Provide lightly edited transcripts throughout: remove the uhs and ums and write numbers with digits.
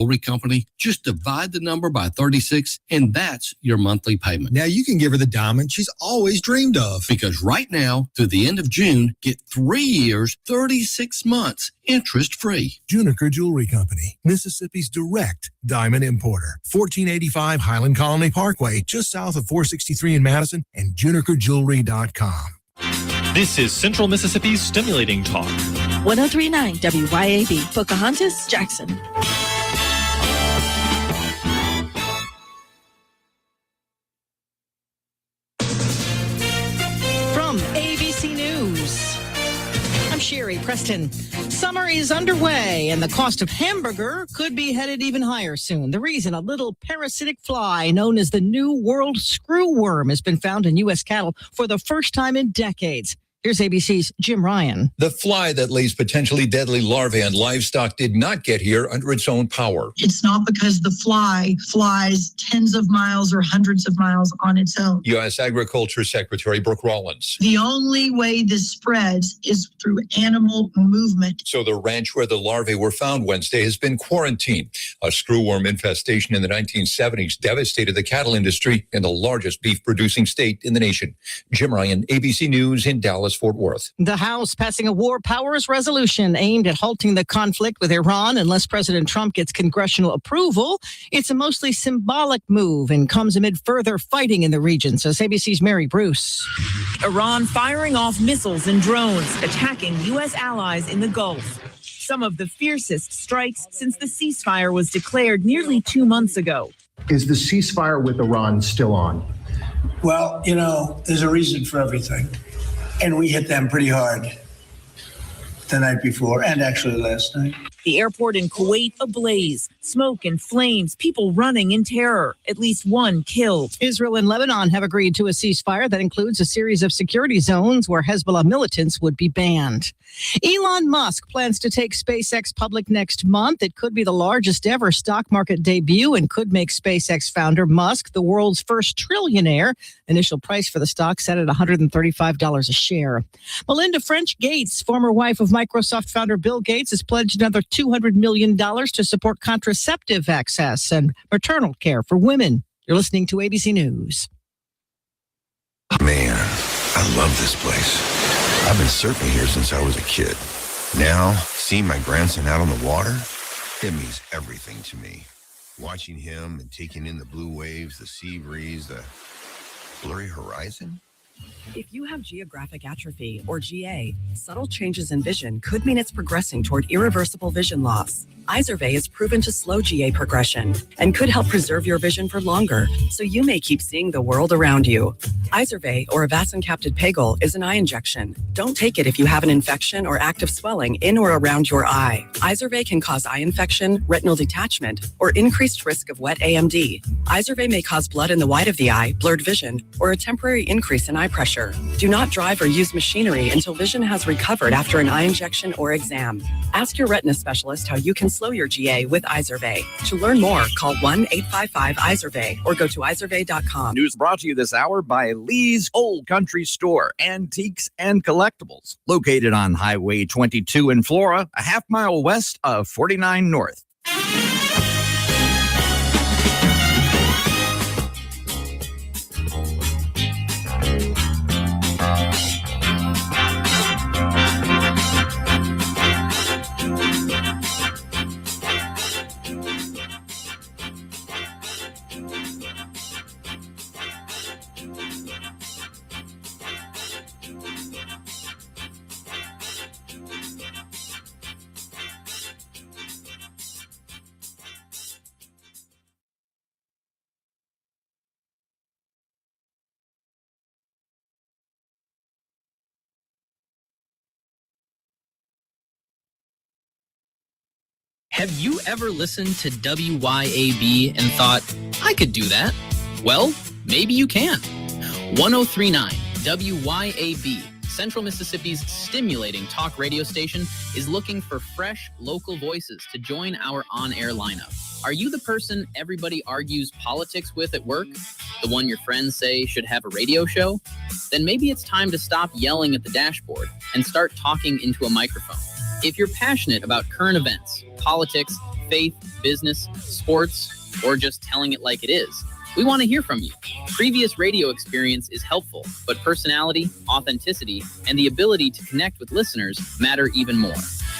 Jewelry Company. Just divide the number by 36, and that's your monthly payment. Now you can give her the diamond she's always dreamed of. Because right now, through the end of June, get 3 years, 36 months, interest-free. Juniker Jewelry Company, Mississippi's direct diamond importer. 1485 Highland Colony Parkway, just south of 463 in Madison, and junikerjewelry.com. This is Central Mississippi's Stimulating Talk. 1039 WYAB, Pocahontas, Jackson. From ABC News, I'm Sherry Preston. Summer is underway, and the cost of hamburger could be headed even higher soon. The reason, a little parasitic fly known as the New World screwworm has been found in U.S. cattle for the first time in decades. Here's ABC's Jim Ryan. The fly that lays potentially deadly larvae on livestock did not get here under its own power. It's not because the fly flies tens of miles or hundreds of miles on its own. U.S. Agriculture Secretary Brooke Rollins. The only way this spreads is through animal movement. So the ranch where the larvae were found Wednesday has been quarantined. A screwworm infestation in the 1970s devastated the cattle industry in the largest beef-producing state in the nation. Jim Ryan, ABC News in Dallas, Fort Worth. The House passing a war powers resolution aimed at halting the conflict with Iran unless President Trump gets congressional approval. It's a mostly symbolic move and comes amid further fighting in the region, says ABC's Mary Bruce. Iran firing off missiles and drones, attacking U.S. allies in the Gulf. Some of the fiercest strikes since the ceasefire was declared nearly 2 months ago. Is the ceasefire with Iran still on? Well, there's a reason for everything. And we hit them pretty hard the night before and actually last night. The airport in Kuwait ablaze, smoke and flames, people running in terror, at least one killed. Israel and Lebanon have agreed to a ceasefire that includes a series of security zones where Hezbollah militants would be banned. Elon Musk plans to take SpaceX public next month. It could be the largest ever stock market debut and could make SpaceX founder Musk the world's first trillionaire. Initial price for the stock set at $135 a share. Melinda French Gates, former wife of Microsoft founder Bill Gates, has pledged another $200 million to support contraceptive access and maternal care for women. You're listening to ABC News. Man, I love this place. I've been surfing here since I was a kid. Now, seeing my grandson out on the water, it means everything to me. Watching him and taking in the blue waves, the sea breeze, the blurry horizon. If you have geographic atrophy, or GA, subtle changes in vision could mean it's progressing toward irreversible vision loss. Izervay is proven to slow GA progression and could help preserve your vision for longer, so you may keep seeing the world around you. Izervay, or avacincaptad pegol, is an eye injection. Don't take it if you have an infection or active swelling in or around your eye. Izervay can cause eye infection, retinal detachment, or increased risk of wet AMD. Izervay may cause blood in the white of the eye, blurred vision, or a temporary increase in eye pressure. Do not drive or use machinery until vision has recovered after an eye injection or exam. Ask your retina specialist how you can slow your GA with Izervay. To learn more, call 1-855-IZERVAY or go to izervay.com. News brought to you this hour by Lee's Old Country Store, Antiques and Collectibles, located on Highway 22 in Flora, a half mile west of 49 North. Have you ever listened to WYAB and thought, I could do that? Well, maybe you can. 1039 WYAB, Central Mississippi's stimulating talk radio station, is looking for fresh local voices to join our on-air lineup. Are you the person everybody argues politics with at work? The one your friends say should have a radio show? Then maybe it's time to stop yelling at the dashboard and start talking into a microphone. If you're passionate about current events, politics, faith, business, sports, or just telling it like it is. We want to hear from you. Previous radio experience is helpful, but personality, authenticity, and the ability to connect with listeners matter even more.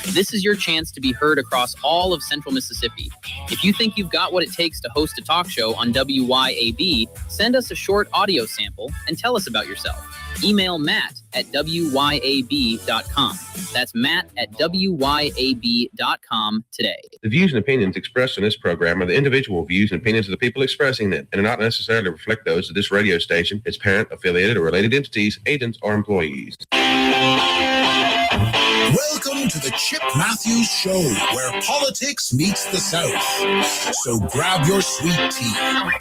This is your chance to be heard across all of Central Mississippi. If you think you've got what it takes to host a talk show on WYAB, send us a short audio sample and tell us about yourself. Email Matt at WYAB.com. That's Matt at WYAB.com today. The views and opinions expressed in this program are the individual views and opinions of the people expressing them and do not necessarily reflect those of this radio station, its parent, affiliated, or related entities, agents, or employees. Welcome to the Chip Matthews Show, where politics meets the South. So grab your sweet tea,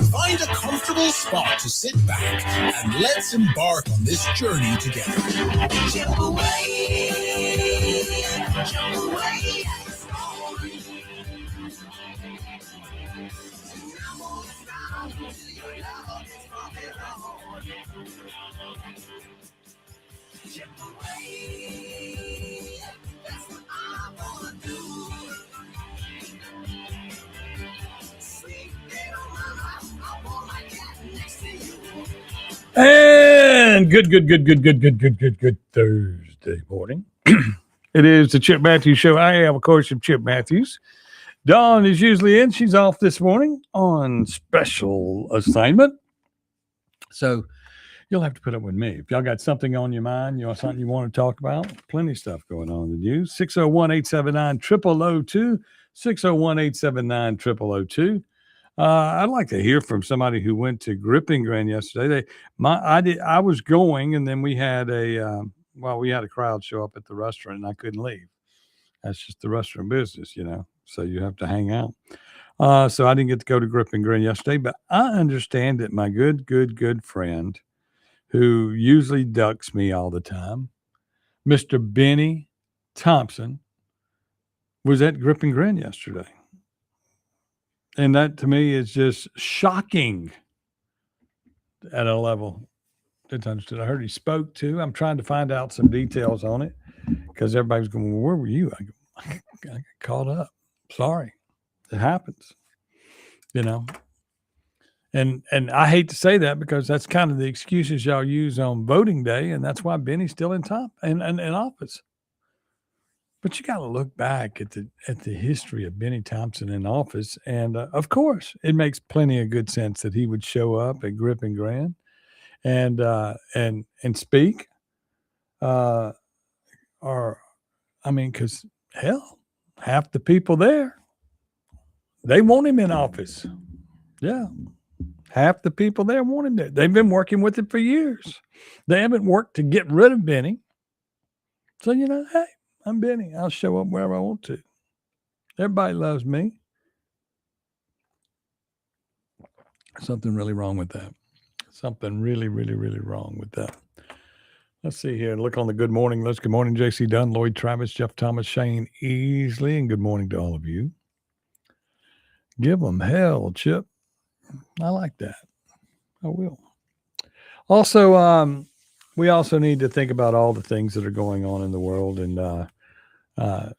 find a comfortable spot to sit back, and let's embark on this journey together. Chip away, chip away. And good Thursday morning. It is the Chip Matthews Show. I am, of course, Chip Matthews. Dawn is usually in. She's off this morning on special assignment. So you'll have to put up with me. If y'all got something on your mind, something you want to talk about, plenty of stuff going on in the news. 601-879-0002, 601-879-0002. I'd like to hear from somebody who went to Gripping Grand yesterday. I was going, and then we had a crowd show up at the restaurant, and I couldn't leave. That's just the restaurant business, so you have to hang out. So I didn't get to go to Gripping Grand yesterday, but I understand that my good friend who usually ducks me all the time, Mr. Benny Thompson, was at Gripping Grand yesterday. And that, to me, is just shocking at a level that's understood. I heard he spoke, too. I'm trying to find out some details on it because everybody's going, well, where were you? I got caught up. Sorry. It happens, And I hate to say that because that's kind of the excuses y'all use on voting day, and that's why Benny's still in office. But you got to look back at the history of Benny Thompson in office, and of course, it makes plenty of good sense that he would show up at Gripping Grand and speak. Because hell, half the people there, they want him in office. Yeah, half the people there want him there. They've been working with him for years. They haven't worked to get rid of Benny. So hey. I'm Benny. I'll show up wherever I want to. Everybody loves me. Something really wrong with that. Something really wrong with that. Let's see here. Look on the good morning list. Good morning, J.C. Dunn, Lloyd Travis, Jeff Thomas, Shane Easley, and good morning to all of you. Give them hell, Chip. I like that. I will. Also, we also need to think about all the things that are going on in the world. And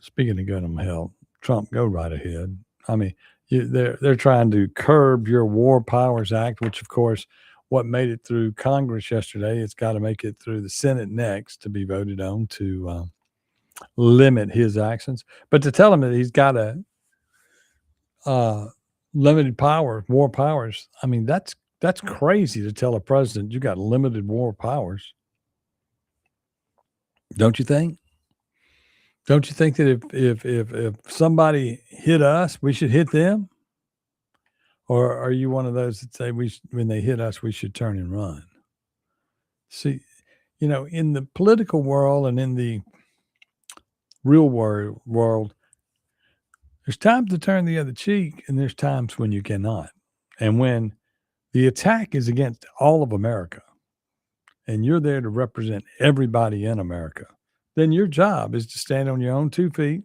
speaking of giving them hell, Trump, go right ahead. I mean, they're trying to curb your War Powers Act, which, of course, what made it through Congress yesterday, it's got to make it through the Senate next to be voted on to limit his actions. But to tell him that he's got a limited power, war powers, I mean, that's crazy to tell a president you got limited war powers. Don't you think? Don't you think that if somebody hit us, we should hit them? Or are you one of those that say when they hit us, we should turn and run? See, in the political world and in the real world, there's times to turn the other cheek, and there's times when you cannot. And when the attack is against all of America, and you're there to represent everybody in America, then your job is to stand on your own 2 feet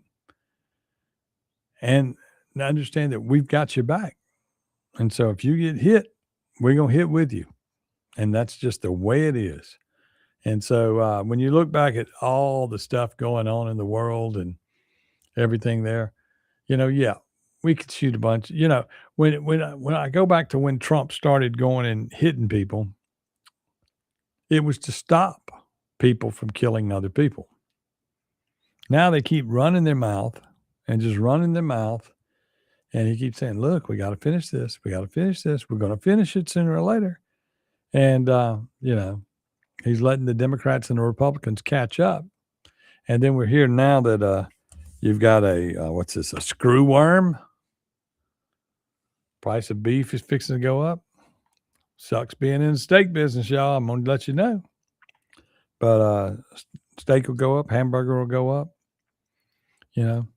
and understand that we've got your back. And so if you get hit, we're going to hit with you. And that's just the way it is. And so when you look back at all the stuff going on in the world and everything there, we could shoot a bunch. You know, when I go back to when Trump started going and hitting people, it was to stop people from killing other people. Now they keep running their mouth and just running their mouth. And he keeps saying, look, we got to finish this. We got to finish this. We're going to finish it sooner or later. And, you know, he's letting the Democrats and the Republicans catch up. And then we're here now that you've got a screw worm. Price of beef is fixing to go up. Sucks being in the steak business, y'all. I'm going to let you know. But steak will go up. Hamburger will go up. You know,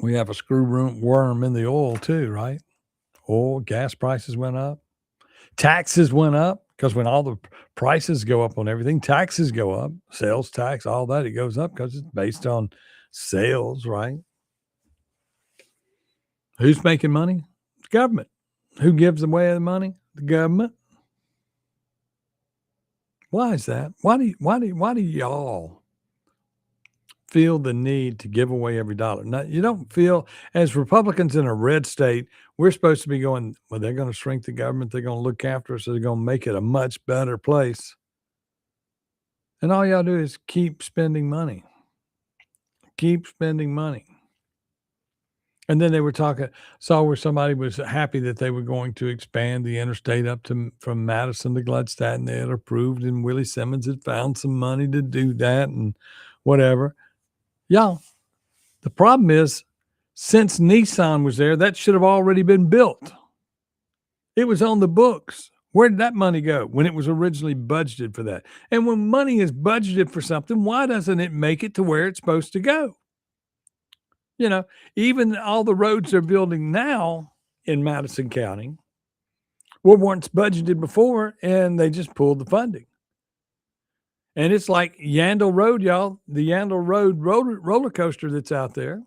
we have a screw worm in the oil too, right? Oil, gas prices went up. Taxes went up because when all the prices go up on everything, taxes go up. Sales tax, all that, it goes up because it's based on sales, right? Who's making money? The government. Who gives away the money? The government. Why is that? Why do y'all feel the need to give away every dollar? Now, you don't feel, as Republicans in a red state, we're supposed to be going, well, they're going to shrink the government. They're going to look after us. They're going to make it a much better place. And all y'all do is keep spending money. Keep spending money. And then they were saw where somebody was happy that they were going to expand the interstate up from Madison to Gladstone. And they had approved, and Willie Simmons had found some money to do that and whatever. Y'all, the problem is, since Nissan was there, that should have already been built. It was on the books. Where did that money go when it was originally budgeted for that? And when money is budgeted for something, why doesn't it make it to where it's supposed to go? You know, even all the roads they're building now in Madison County were once budgeted before, and they just pulled the funding. And it's like Yandle Road, y'all, the Yandle Road roller coaster that's out there,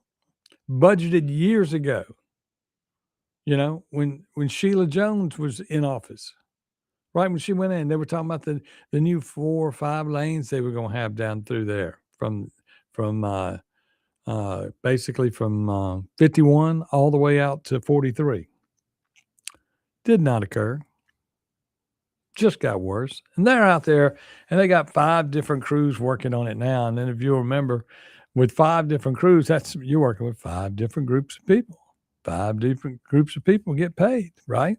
budgeted years ago, you know, when Sheila Jones was in office, right? When she went in, they were talking about the new 4 or 5 lanes they were going to have down through there basically from 51 all the way out to 43. Did not occur. Just got worse. And they're out there, and they got 5 different crews working on it now. And then if you remember, with 5 different crews, you're working with 5 different groups of people. 5 different groups of people get paid, right?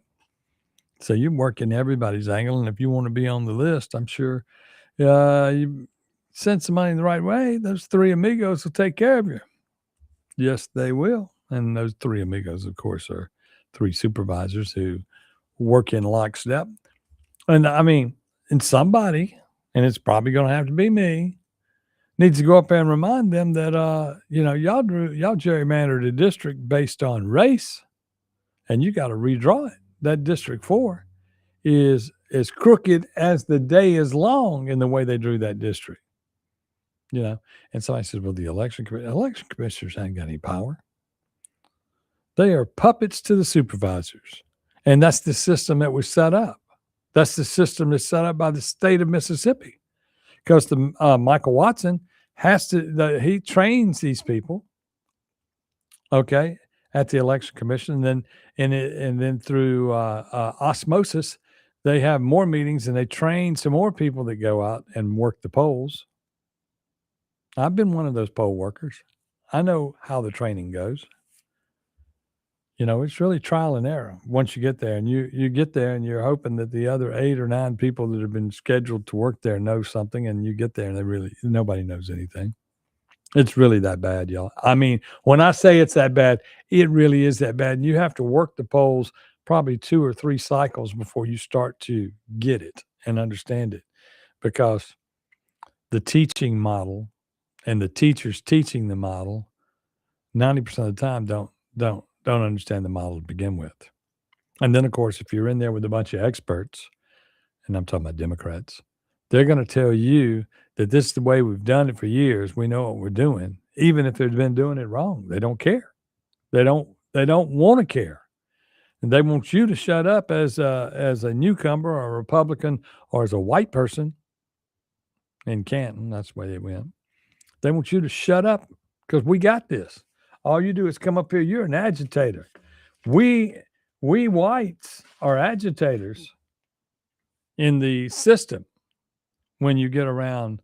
So you're working everybody's angle. And if you want to be on the list, I'm sure you send some money the right way, those 3 amigos will take care of you. Yes, they will. And those 3 amigos, of course, are 3 supervisors who work in lockstep. And I mean, and somebody, and it's probably going to have to be me, needs to go up there and remind them that, you know, y'all gerrymandered a district based on race, and you got to redraw it. That District 4 is as crooked as the day is long in the way they drew that district. You know, and somebody says, well, the election commissioners ain't got any power. They are puppets to the supervisors. And that's the system that was set up. That's the system that's set up by the state of Mississippi. Because Michael Watson he trains these people, okay, at the election commission. And then through osmosis, they have more meetings and they train some more people that go out and work the polls. I've been one of those poll workers. I know how the training goes. You know, it's really trial and error once you get there. And you get there and you're hoping that the other 8 or 9 people that have been scheduled to work there know something, and you get there and nobody knows anything. It's really that bad, y'all. I mean, when I say it's that bad, it really is that bad. And you have to work the polls probably 2 or 3 cycles before you start to get it and understand it, because the teaching model and the teachers teaching the model 90% of the time don't understand the model to begin with. And then, of course, if you're in there with a bunch of experts, and I'm talking about Democrats, they're going to tell you that this is the way we've done it for years. We know what we're doing, even if they've been doing it wrong. They don't care. They don't want to care. And they want you to shut up as a newcomer or a Republican or as a white person in Canton. That's the way they went. They want you to shut up because we got this. All you do is come up here. You're an agitator. We whites are agitators in the system when you get around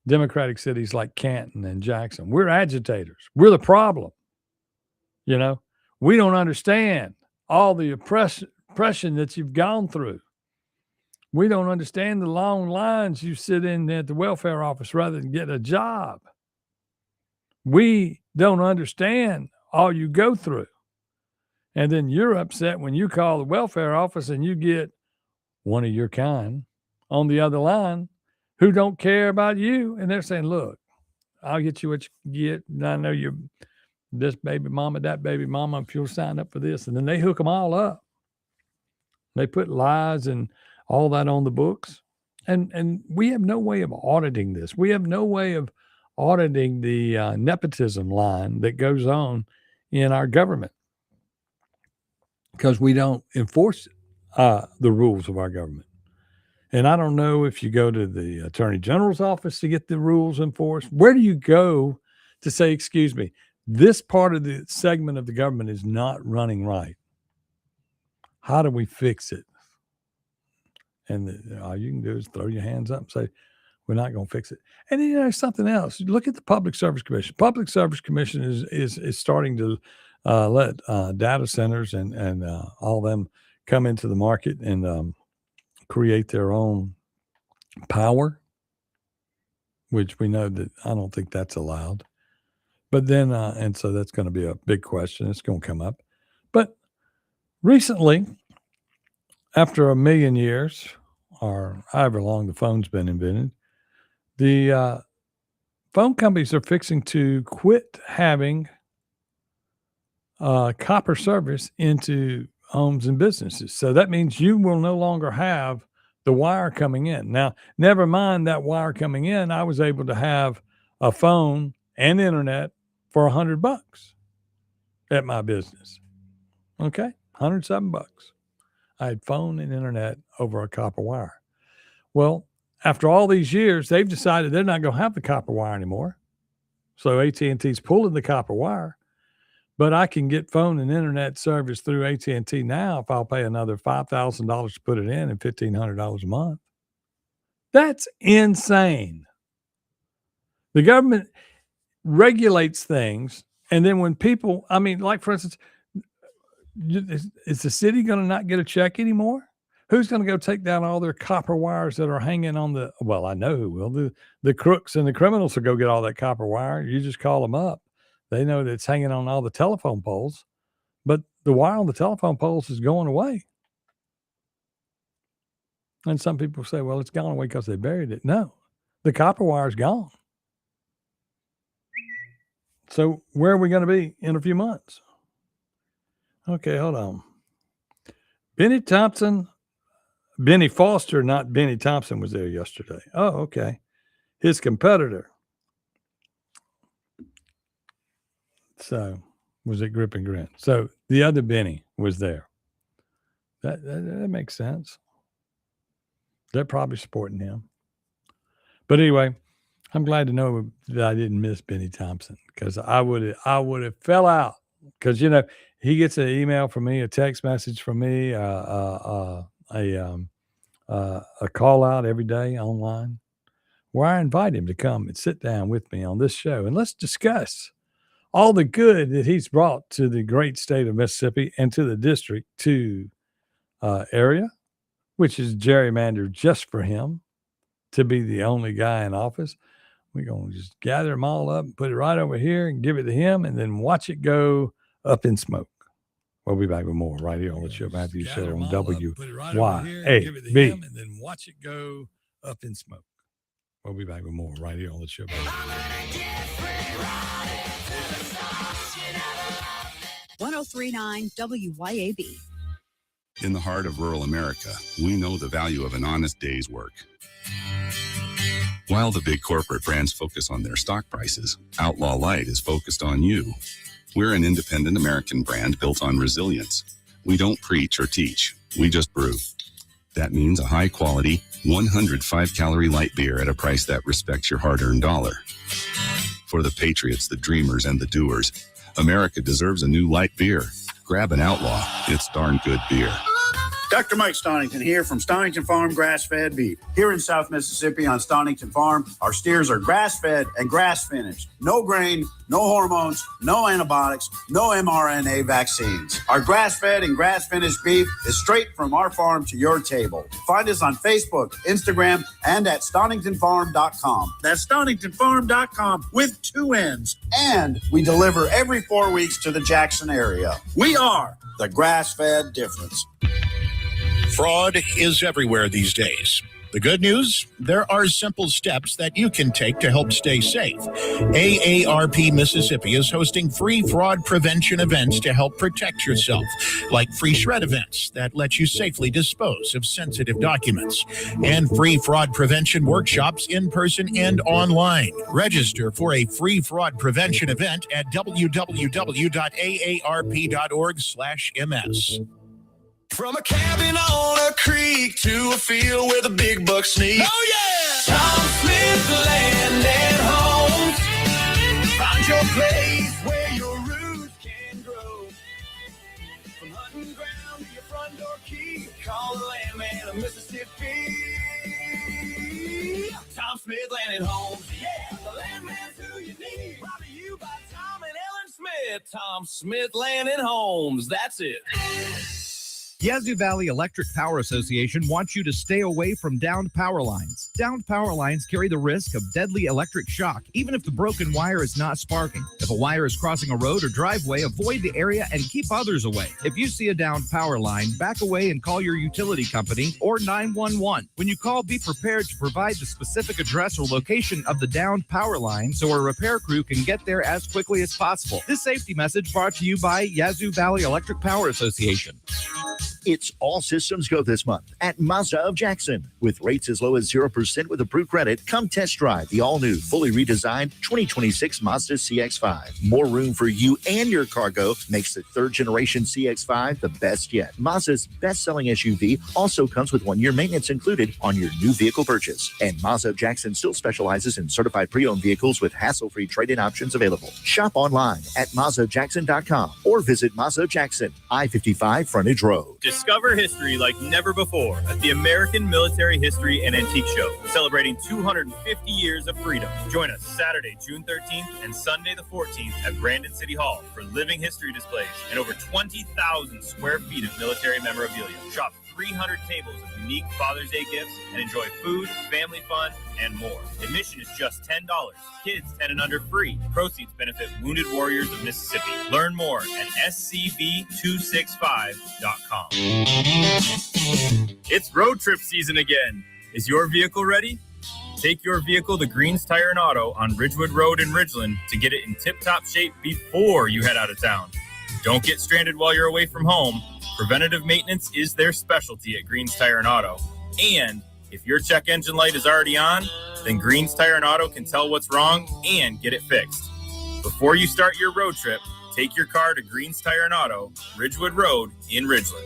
Democratic cities like Canton and Jackson. We're agitators. We're the problem. You know, we don't understand all the oppression that you've gone through. We don't understand the long lines you sit in at the welfare office rather than get a job. We don't understand all you go through. And then you're upset when you call the welfare office and you get one of your kind on the other line who don't care about you. And they're saying, look, I'll get you what you get. And I know you're this baby mama, that baby mama, if you'll sign up for this. And then they hook them all up. They put lies and all that on the books. And we have no way of auditing this. We have no way of auditing the nepotism line that goes on in our government because we don't enforce the rules of our government. And I don't know if you go to the Attorney General's office to get the rules enforced. Where do you go to say, excuse me, this part of the segment of the government is not running right? How do we fix it? And all you can do is throw your hands up and say, we're not going to fix it. And then, you know, something else. Look at the Public Service Commission. Public Service Commission is starting to let data centers and all them come into the market and create their own power, which we know that I don't think that's allowed. But then, and so that's going to be a big question. It's going to come up. But recently, after 1 million years, or however long the phone's been invented, the phone companies are fixing to quit having copper service into homes and businesses. So that means you will no longer have the wire coming in. Now, never mind that wire coming in, I was able to have a phone and internet for $100 at my business. Okay, $107. I had phone and internet over a copper wire. Well, after all these years, they've decided they're not going to have the copper wire anymore. So AT&T's pulling the copper wire, but I can get phone and internet service through AT&T now if I'll pay another $5,000 to put it in and $1,500 a month. That's insane. The government regulates things, and then when people, I mean, like for instance, is the city going to not get a check anymore? Who's going to go take down all their copper wires that are hanging on the, well, I know who will. The crooks and the criminals will go get all that copper wire. You just call them up. They know that it's hanging on all the telephone poles, but the wire on the telephone poles is going away. And some people say, well, it's gone away because they buried it. No, the copper wire is gone. So where are we going to be in a few months? Okay, hold on. Benny Foster, not Benny Thompson, was there yesterday. Oh, okay. His competitor. So was it Grip and Grin? So the other Benny was there. That makes sense. They're probably supporting him. But anyway, I'm glad to know that I didn't miss Benny Thompson because I would have fell out because, you know, he gets an email from me, a text message from me, a call out every day online where I invite him to come and sit down with me on this show and let's discuss all the good that he's brought to the great state of Mississippi and to the District 2 area, which is gerrymandered just for him to be the only guy in office. We're going to just gather them all up and put it right over here and give it to him and then watch it go up in smoke. We'll be back with more right here on the Chip Matthews Show on WYAB. And then watch it go up in smoke. We'll be back with more right here on the Chip Matthews Show. 1039 WYAB. In the heart of rural America, we know the value of an honest day's work. While the big corporate brands focus on their stock prices, Outlaw Light is focused on you. We're an independent American brand built on resilience. We don't preach or teach, we just brew. That means a high-quality, 105-calorie light beer at a price that respects your hard-earned dollar. For the patriots, the dreamers, and the doers, America deserves a new light beer. Grab an Outlaw. It's darn good beer. Dr. Mike Stonington here from Stonington Farm Grass-Fed Beef. Here in South Mississippi on Stonington Farm, our steers are grass-fed and grass-finished. No grain, no hormones, no antibiotics, no mRNA vaccines. Our grass-fed and grass-finished beef is straight from our farm to your table. Find us on Facebook, Instagram, and at StoningtonFarm.com. That's StoningtonFarm.com with 2 N's. And we deliver every 4 weeks to the Jackson area. We are the grass-fed difference. Fraud is everywhere these days. The good news, there are simple steps that you can take to help stay safe. AARP Mississippi is hosting free fraud prevention events to help protect yourself, like free shred events that let you safely dispose of sensitive documents, and free fraud prevention workshops in person and online. Register for a free fraud prevention event at www.aarp.org/ms. From a cabin on a creek to a field where the big bucks sneak. Oh, yeah! Tom Smith Land and Homes. Find your place where your roots can grow. From hunting ground to your front door key, call the landman of Mississippi. Tom Smith Land and Homes. Yeah, the landman's who you need. Brought to you by Tom and Ellen Smith. Tom Smith Land and Homes. That's it. Yazoo Valley Electric Power Association wants you to stay away from downed power lines. Downed power lines carry the risk of deadly electric shock, even if the broken wire is not sparking. If a wire is crossing a road or driveway, avoid the area and keep others away. If you see a downed power line, back away and call your utility company or 911. When you call, be prepared to provide the specific address or location of the downed power line so a repair crew can get there as quickly as possible. This safety message brought to you by Yazoo Valley Electric Power Association. It's all systems go this month at Mazda of Jackson. With rates as low as 0% with approved credit, come test drive the all-new, fully redesigned 2026 Mazda CX-5. More room for you and your cargo makes the third-generation CX-5 the best yet. Mazda's best-selling SUV also comes with 1-year maintenance included on your new vehicle purchase. And Mazda of Jackson still specializes in certified pre-owned vehicles with hassle-free trade-in options available. Shop online at MazdaofJackson.com or visit Mazda of Jackson, I-55 Frontage Road. Discover history like never before at the American Military History and Antique Show, celebrating 250 years of freedom. Join us Saturday, June 13th and Sunday the 14th at Brandon City Hall for living history displays and over 20,000 square feet of military memorabilia. Shop 300 tables of unique Father's Day gifts and enjoy food, family fun, and more. Admission is just $10. Kids 10 and under free. Proceeds benefit Wounded Warriors of Mississippi. Learn more at scv265.com. It's road trip season again. Is your vehicle ready? Take your vehicle to Green's Tire and Auto on Ridgewood Road in Ridgeland to get it in tip-top shape before you head out of town. Don't get stranded while you're away from home. Preventative maintenance is their specialty at Green's Tire and Auto. And if your check engine light is already on, then Green's Tire and Auto can tell what's wrong and get it fixed. Before you start your road trip, take your car to Green's Tire and Auto, Ridgewood Road in Ridgeland.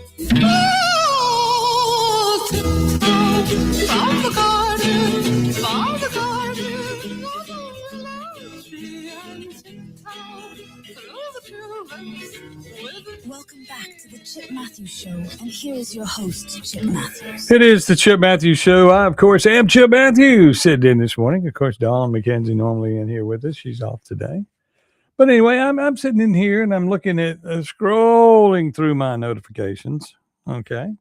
Welcome back to the Chip Matthews Show, and here is your host, Chip Matthews. It is the Chip Matthews Show. I, of course, am Chip Matthews, sitting in this morning. Of course, Dawn McKenzie normally in here with us. She's off today. But anyway, I'm sitting in here, and I'm looking at, scrolling through my notifications, okay?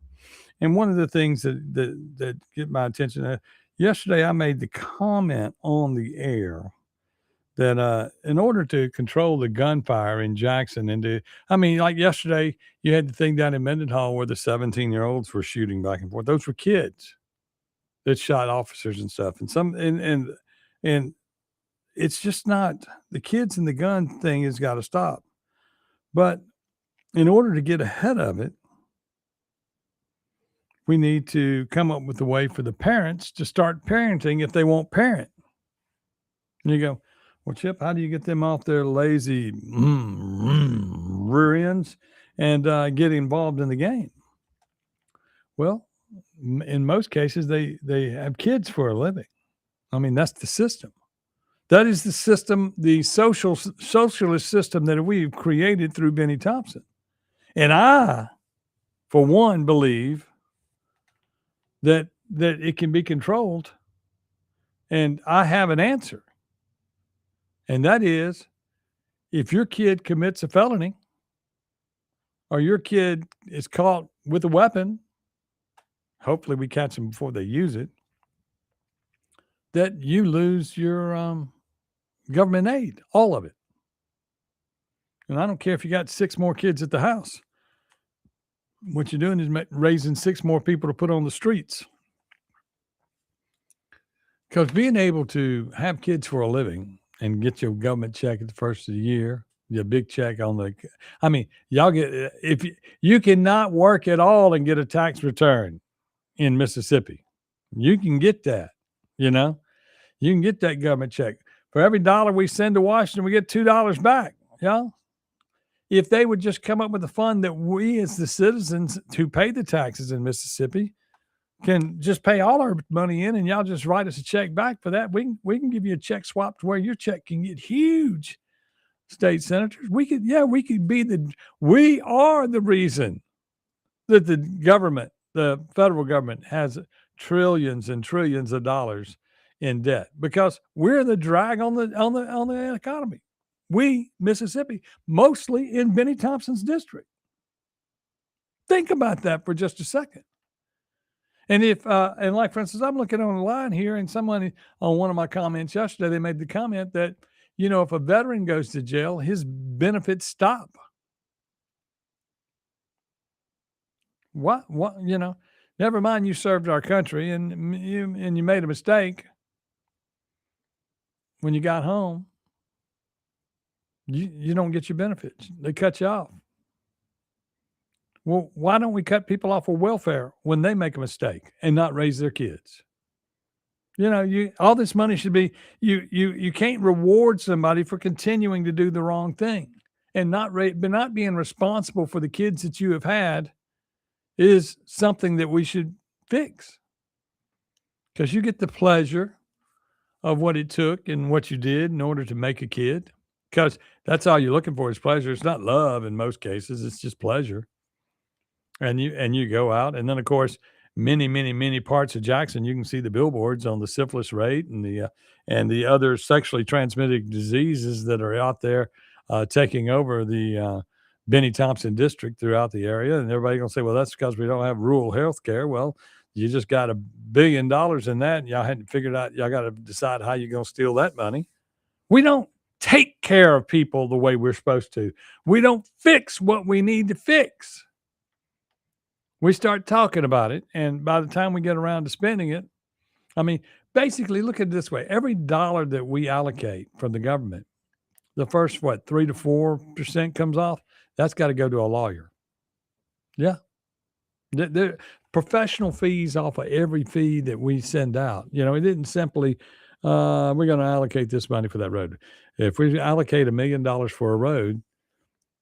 And one of the things that get my attention, yesterday I made the comment on the air that in order to control the gunfire in Jackson like yesterday, you had the thing down in Mendenhall where the 17-year-olds were shooting back and forth. Those were kids that shot officers and stuff. And it's just not, the kids and the gun thing has got to stop. But in order to get ahead of it, we need to come up with a way for the parents to start parenting if they won't parent. And you go, well, Chip, how do you get them off their lazy rear ends and get involved in the game? Well, in most cases, they have kids for a living. I mean, that's the system. That is the system, the socialist system that we've created through Benny Thompson. And I, for one, believe that it can be controlled. And I have an answer. And that is, if your kid commits a felony or your kid is caught with a weapon, hopefully we catch them before they use it, that you lose your government aid, all of it. And I don't care if you got 6 more kids at the house. What you're doing is raising 6 more people to put on the streets. Because being able to have kids for a living and get your government check at the first of the year, your big check on the, I mean, y'all get, if you cannot work at all and get a tax return in Mississippi, you can get that, you know, you can get that government check. For every $1 we send to Washington, we get $2 back, y'all. If they would just come up with a fund that we as the citizens who pay the taxes in Mississippi can just pay all our money in, and y'all just write us a check back for that. We can give you a check swap to where your check can get huge. State senators, we are the reason that the government, the federal government, has trillions and trillions of dollars in debt, because we're the drag on the economy. We, Mississippi, mostly in Benny Thompson's district. Think about that for just a second. And and like, for instance, I'm looking on the line here, and someone on one of my comments yesterday, they made the comment that, you know, if a veteran goes to jail, his benefits stop. What, you know, never mind you served our country and you made a mistake when you got home. You don't get your benefits. They cut you off. Well, why don't we cut people off of welfare when they make a mistake and not raise their kids? You know, all this money should be, you can't reward somebody for continuing to do the wrong thing, and not being responsible for the kids that you have had is something that we should fix, because you get the pleasure of what it took and what you did in order to make a kid, because that's all you're looking for is pleasure. It's not love in most cases. It's just pleasure. And you go out, and then of course, many parts of Jackson, you can see the billboards on the syphilis rate and the other sexually transmitted diseases that are out there taking over the Benny Thompson district throughout the area. And everybody gonna say, well, that's because we don't have rural health care. Well, you just got $1 billion in that, and y'all hadn't figured out. Y'all got to decide how you're gonna steal that money. We don't take care of people the way we're supposed to. We don't fix what we need to fix. We start talking about it, and by the time we get around to spending it, I mean, basically, look at it this way. Every dollar that we allocate from the government, the first, 3 to 4% comes off, that's got to go to a lawyer. Yeah. The professional fees off of every fee that we send out. You know, it didn't simply, we're going to allocate this money for that road. If we allocate $1 million for a road,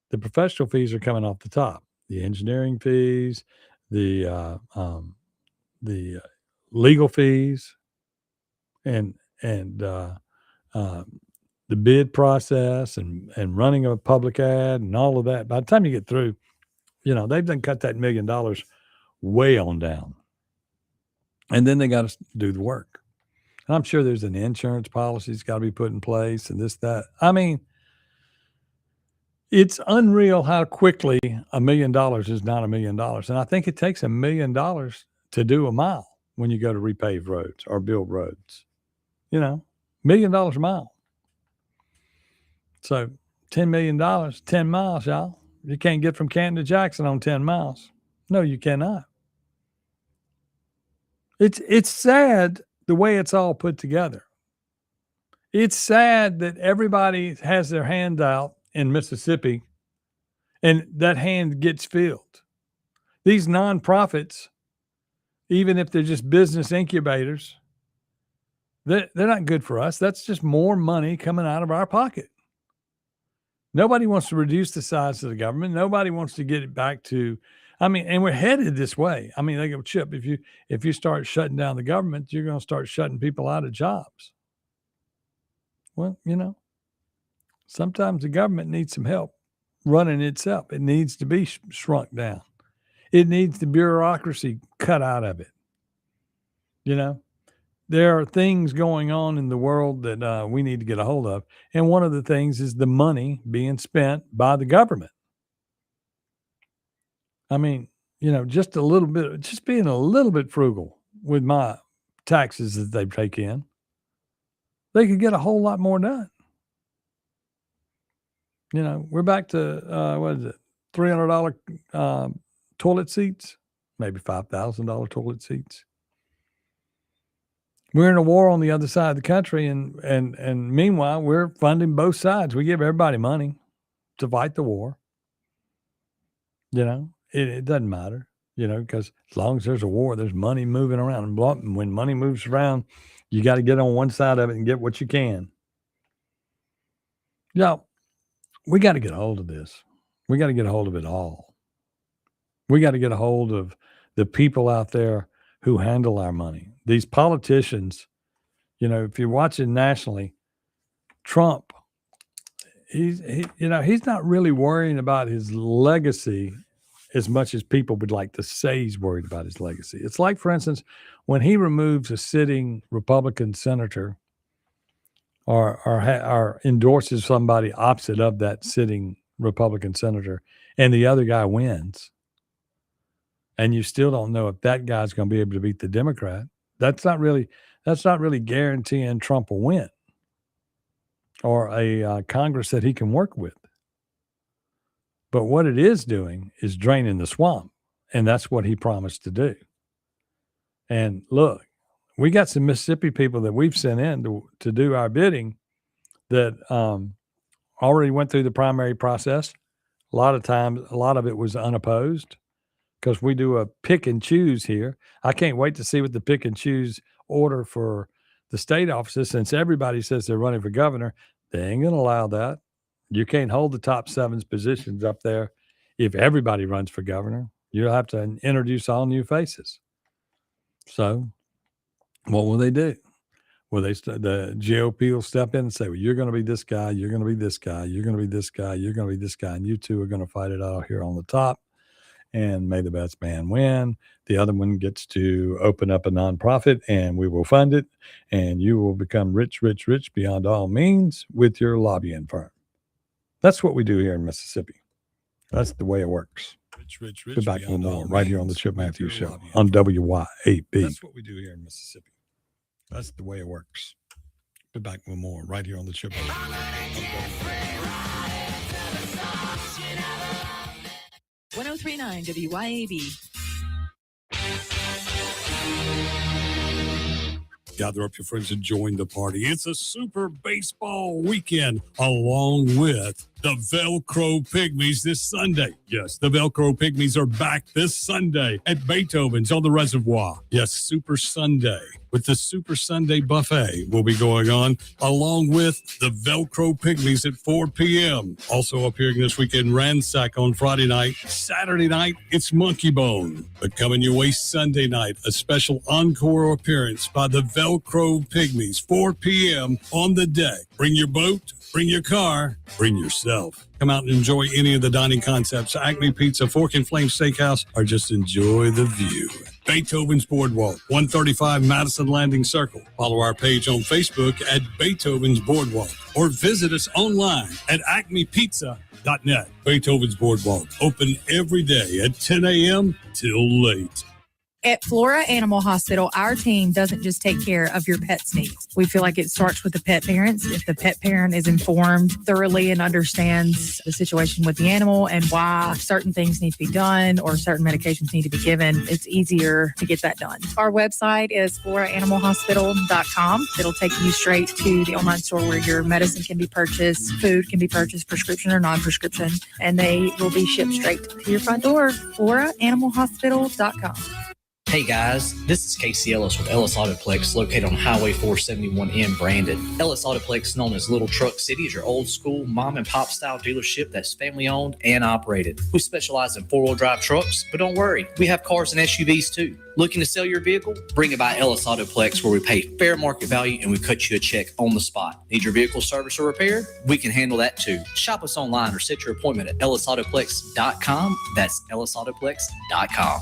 the professional fees are coming off the top. The engineering fees, the legal fees, and the bid process and running a public ad and all of that. By the time you get through, you know, they've done cut that $1 million way on down. And then they got to do the work. And I'm sure there's an insurance policy that's got to be put in place and this, that. I mean, it's unreal how quickly $1 million is not $1 million. And I think it takes $1 million to do a mile when you go to repave roads or build roads. You know, $1 million a mile. So $10 million, 10 miles, y'all. You can't get from Canton to Jackson on 10 miles. No, you cannot. It's sad the way it's all put together. It's sad that everybody has their hand out in Mississippi, and that hand gets filled. These nonprofits, even if they're just business incubators, they're not good for us. That's just more money coming out of our pocket. Nobody wants to reduce the size of the government. Nobody wants to get it back to, I mean, and we're headed this way. I mean, they go, Chip, if you start shutting down the government, you're going to start shutting people out of jobs. Well, sometimes the government needs some help running itself. It needs to be shrunk down. It needs the bureaucracy cut out of it. There are things going on in the world that we need to get a hold of. And one of the things is the money being spent by the government. I mean, just a little bit, just being a little bit frugal with my taxes that they take in, they could get a whole lot more done. We're back to, what is it, $300 toilet seats, maybe $5,000 toilet seats. We're in a war on the other side of the country, and meanwhile, we're funding both sides. We give everybody money to fight the war. It doesn't matter, because as long as there's a war, there's money moving around. And when money moves around, you got to get on one side of it and get what you can. We got to get a hold of this. We got to get a hold of it all. We got to get a hold of the people out there who handle our money. These politicians, if you're watching nationally, Trump, he's not really worrying about his legacy as much as people would like to say he's worried about his legacy. It's like, for instance, when he removes a sitting Republican senator or endorses somebody opposite of that sitting Republican senator, and the other guy wins, and you still don't know if that guy's going to be able to beat the Democrat. That's not really guaranteeing Trump will win or a Congress that he can work with. But what it is doing is draining the swamp, and that's what he promised to do. And look, we got some Mississippi people that we've sent in to do our bidding that already went through the primary process. A lot of it was unopposed because we do a pick and choose here. I can't wait to see what the pick and choose order for the state offices, since everybody says they're running for governor. They ain't going to allow that. You can't hold the top 7 positions up there if everybody runs for governor. You'll have to introduce all new faces. So what will they do? Well, the GOP will step in and say, well, you're going to be this guy, you're going to be this guy, you're going to be this guy, you're going to be this guy, and you two are going to fight it out here on the top, and may the best man win. The other one gets to open up a nonprofit, and we will fund it, and you will become rich, rich, rich beyond all means with your lobbying firm. That's what we do here in Mississippi. That's the way it works. Rich, be back with more right here on the Chip Matthews Show on WYAB. That's what we do here in Mississippi. That's the way it works. Be back with more right here on the Chip Matthews Show. 1039 WYAB. Gather up your friends and join the party. It's a super baseball weekend along with the Velcro Pygmies this Sunday. Yes, the Velcro Pygmies are back this Sunday at Beethoven's on the Reservoir. Yes, Super Sunday with the Super Sunday Buffet will be going on along with the Velcro Pygmies at 4 p.m. Also appearing this weekend, Ransack on Friday night. Saturday night, it's Monkey Bone. But coming your way Sunday night, a special encore appearance by the Velcro Pygmies, 4 p.m. on the deck. Bring your boat, bring your car, bring yourself. Come out and enjoy any of the dining concepts, Acme Pizza, Fork and Flame Steakhouse, or just enjoy the view. Beethoven's Boardwalk, 135 Madison Landing Circle. Follow our page on Facebook at Beethoven's Boardwalk or visit us online at acmepizza.net. Beethoven's Boardwalk, open every day at 10 a.m. till late. At Flora Animal Hospital, our team doesn't just take care of your pet's needs. We feel like it starts with the pet parents. If the pet parent is informed thoroughly and understands the situation with the animal and why certain things need to be done or certain medications need to be given, it's easier to get that done. Our website is floraanimalhospital.com. It'll take you straight to the online store where your medicine can be purchased, food can be purchased, prescription or non-prescription, and they will be shipped straight to your front door. floraanimalhospital.com. Hey guys, this is Casey Ellis with Ellis Autoplex, located on Highway 471 in Brandon. Ellis Autoplex, known as Little Truck City, is your old school mom and pop style dealership that's family owned and operated. We specialize in 4-wheel drive trucks, but don't worry, we have cars and SUVs too. Looking to sell your vehicle? Bring it by Ellis Autoplex, where we pay fair market value and we cut you a check on the spot. Need your vehicle service or repair? We can handle that too. Shop us online or set your appointment at ellisautoplex.com. That's ellisautoplex.com.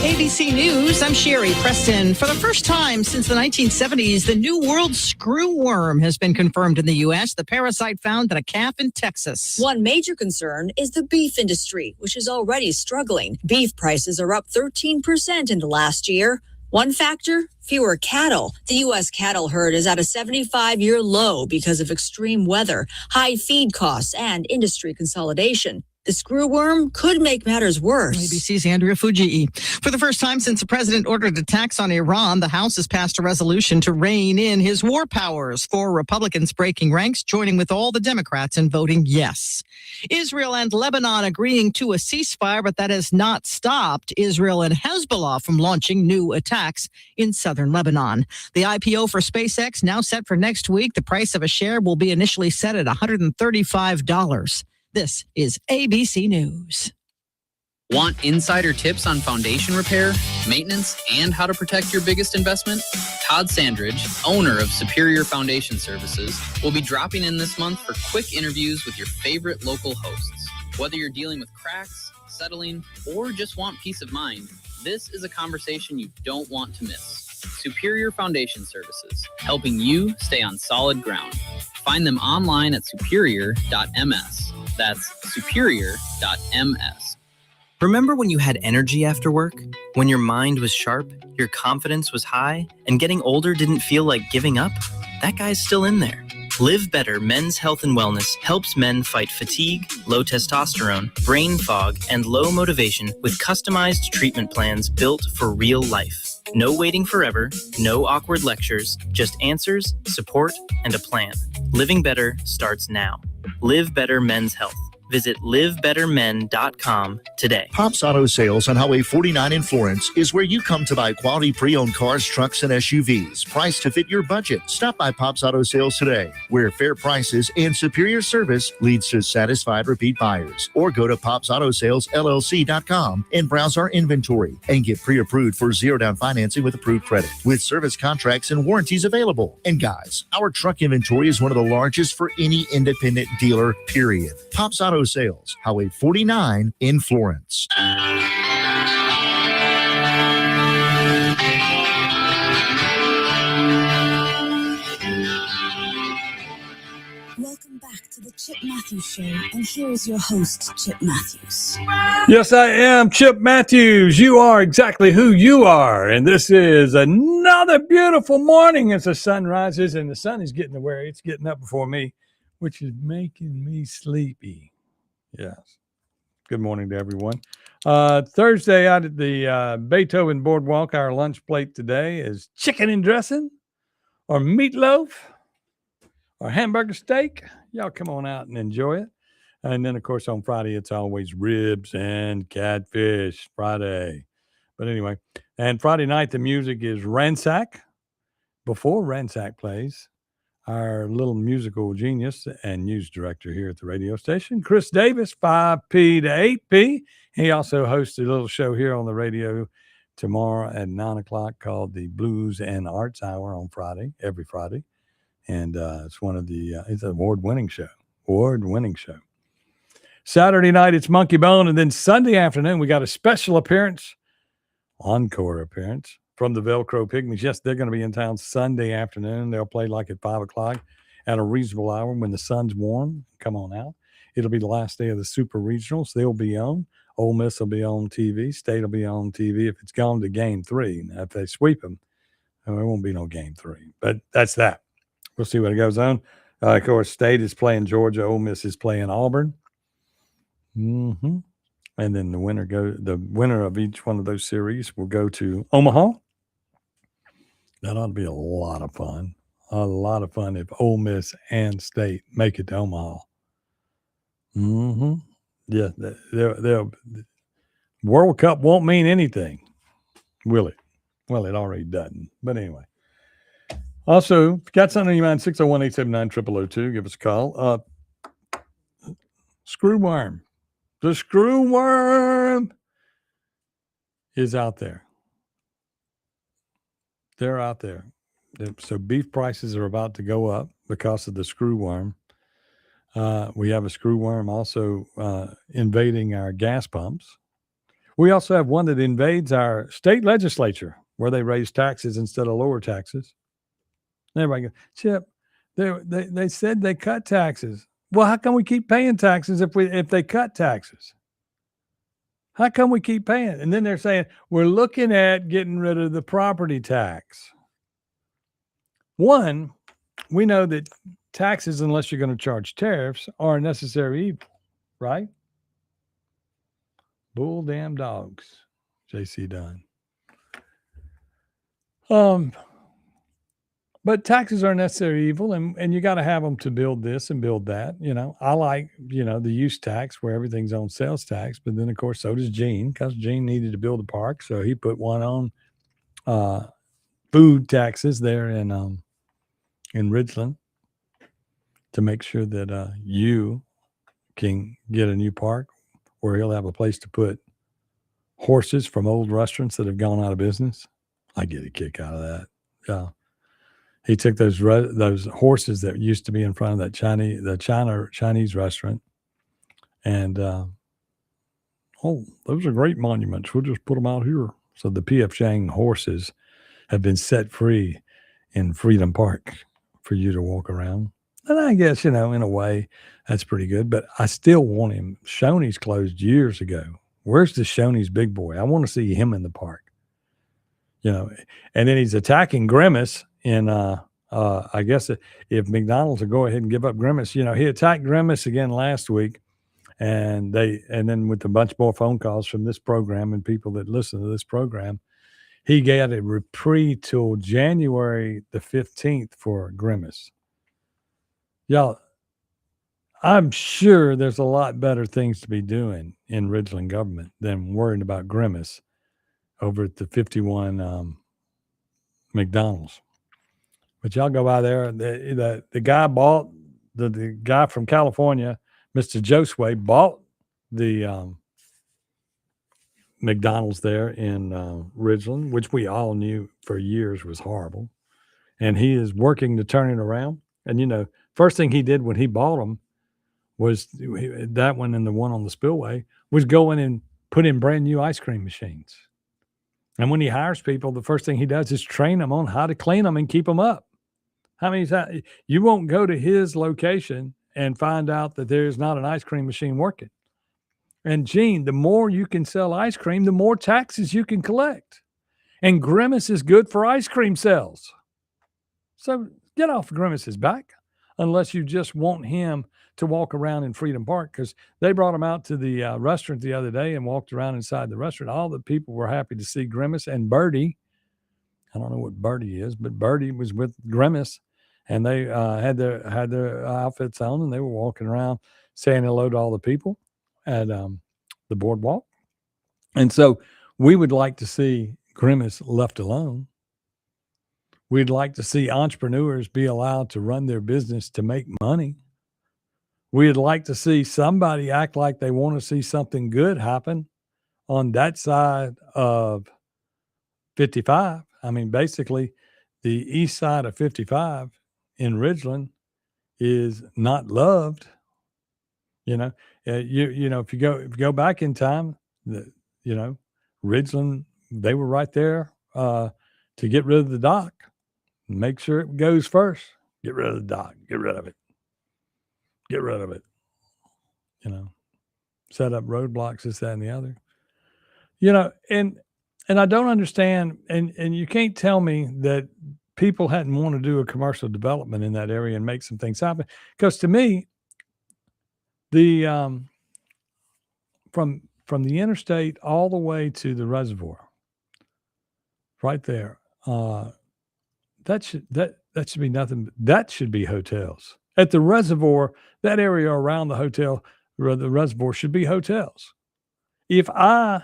ABC News, I'm Sherry Preston. For the first time since the 1970s, the New World screwworm has been confirmed in the U.S. The parasite found in a calf in Texas. One major concern is the beef industry, which is already struggling. Beef prices are up 13% in the last year. One factor, fewer cattle. The U.S. cattle herd is at a 75-year low because of extreme weather, high feed costs, and industry consolidation. The screwworm could make matters worse. ABC's Andrea Fujii. For the first time since the president ordered attacks on Iran, the House has passed a resolution to rein in his war powers. 4 Republicans breaking ranks, joining with all the Democrats in voting yes. Israel and Lebanon agreeing to a ceasefire, but that has not stopped Israel and Hezbollah from launching new attacks in southern Lebanon. The IPO for SpaceX now set for next week. The price of a share will be initially set at $135. This is ABC News. Want insider tips on foundation repair, maintenance, and how to protect your biggest investment? Todd Sandridge, owner of Superior Foundation Services, will be dropping in this month for quick interviews with your favorite local hosts. Whether you're dealing with cracks, settling, or just want peace of mind, this is a conversation you don't want to miss. Superior Foundation Services, helping you stay on solid ground. Find them online at superior.ms. That's superior.ms. Remember when you had energy after work? When your mind was sharp, your confidence was high, and getting older didn't feel like giving up? That guy's still in there. Live Better Men's Health and Wellness helps men fight fatigue, low testosterone, brain fog, and low motivation with customized treatment plans built for real life. No waiting forever, no awkward lectures, just answers, support, and a plan. Living better starts now. Live Better Men's Health. Visit livebettermen.com today. Pops Auto Sales on Highway 49 in Florence is where you come to buy quality pre-owned cars, trucks, and SUVs, priced to fit your budget. Stop by Pops Auto Sales today, where fair prices and superior service leads to satisfied repeat buyers. Or go to popsautosales.llc.com and browse our inventory and get pre-approved for zero-down financing with approved credit, with service contracts and warranties available. And guys, our truck inventory is one of the largest for any independent dealer, period. Pops Auto Sales, Highway 49 in Florence. Welcome back to the Chip Matthews Show, and here is your host, Chip Matthews. Yes, I am Chip Matthews. You are exactly who you are, and this is another beautiful morning as the sun rises, and the sun is getting to where it's getting up before me, which is making me sleepy. Yes. Good morning to everyone. Thursday out at the Beethoven Boardwalk, our lunch plate today is chicken and dressing or meatloaf or hamburger steak. Y'all come on out and enjoy it. And then, of course, on Friday, it's always ribs and catfish Friday. But anyway, and Friday night, the music is Ransack. Before Ransack plays, our little musical genius and news director here at the radio station, Chris Davis, 5P to 8P. He also hosts a little show here on the radio tomorrow at 9 o'clock called the Blues and Arts Hour on Friday, every Friday. And it's one of the, it's an award-winning show. Saturday night, it's Monkey Bone. And then Sunday afternoon, we got a special appearance, encore appearance, from the Velcro Pygmies. Yes, they're going to be in town Sunday afternoon. They'll play like at 5 o'clock at a reasonable hour when the sun's warm. Come on out. It'll be the last day of the Super Regionals. They'll be on. Ole Miss will be on TV. State will be on TV if it's gone to Game 3. Now, if they sweep them, there won't be no Game 3. But that's that. We'll see what goes on. Of course, State is playing Georgia. Ole Miss is playing Auburn. Mm-hmm. And then the winner of each one of those series will go to Omaha. That ought to be a lot of fun. A lot of fun if Ole Miss and State make it to Omaha. Mm-hmm. Yeah, World Cup won't mean anything, will it? Well, it already doesn't. But anyway. Also, if you got something in your mind, 601-879-0002, give us a call. Screwworm. The screwworm is out there. They're out there. So beef prices are about to go up because of the screwworm. We have a screwworm also invading our gas pumps. We also have one that invades our state legislature where they raise taxes instead of lower taxes. Everybody goes, Chip, they said they cut taxes. Well, how come we keep paying taxes if they cut taxes? How come we keep paying? And then they're saying, we're looking at getting rid of the property tax. One, we know that taxes, unless you're going to charge tariffs, are a necessary evil, right? Bull damn dogs, J.C. Dunn. But taxes are a necessary evil, and you got to have them to build this and build that. I like, the use tax where everything's on sales tax, but then, of course, so does Gene, because Gene needed to build a park, so he put one on food taxes there in Ridgeland to make sure that you can get a new park where he'll have a place to put horses from old restaurants that have gone out of business. I get a kick out of that. Yeah. He took those horses that used to be in front of that Chinese restaurant, and those are great monuments. We'll just put them out here. So the P.F. Chang horses have been set free in Freedom Park for you to walk around. And I guess, in a way, that's pretty good. But I still want him. Shoney's closed years ago. Where's the Shoney's big boy? I want to see him in the park. And then he's attacking Grimace. And I guess if McDonald's will go ahead and give up Grimace, he attacked Grimace again last week, and then with a bunch more phone calls from this program and people that listen to this program, he got a reprieve till January the 15th for Grimace. Y'all, I'm sure there's a lot better things to be doing in Ridgeland government than worrying about Grimace over at the 51 McDonald's. But y'all go by there. The guy bought the guy from California, Mr. Josue, bought the McDonald's there in Ridgeland, which we all knew for years was horrible. And he is working to turn it around. And first thing he did when he bought them was that one and the one on the Spillway was go in and put in brand new ice cream machines. And when he hires people, the first thing he does is train them on how to clean them and keep them up. How many times you won't go to his location and find out that there's not an ice cream machine working? And Gene, the more you can sell ice cream, the more taxes you can collect. And Grimace is good for ice cream sales. So get off Grimace's back, unless you just want him to walk around in Freedom Park, because they brought him out to the restaurant the other day and walked around inside the restaurant. All the people were happy to see Grimace and Birdie. I don't know what Birdie is, but Birdie was with Grimace, and they had their outfits on, and they were walking around saying hello to all the people at the boardwalk. And so we would like to see Grimace left alone. We'd like to see entrepreneurs be allowed to run their business to make money. We'd like to see somebody act like they want to see something good happen on that side of 55. I mean, basically, the east side of 55 in Ridgeland is not loved. If you go back in time, Ridgeland, they were right there to get rid of the dock. Make sure it goes first. Get rid of the dock. Get rid of it. Get rid of it. Set up roadblocks, this, that, and the other. And I don't understand, and you can't tell me that people hadn't want to do a commercial development in that area and make some things happen. Because to me, the from the interstate all the way to the reservoir, right there, that should be nothing. That should be hotels. At the reservoir, that area around the hotel, the reservoir should be hotels. If I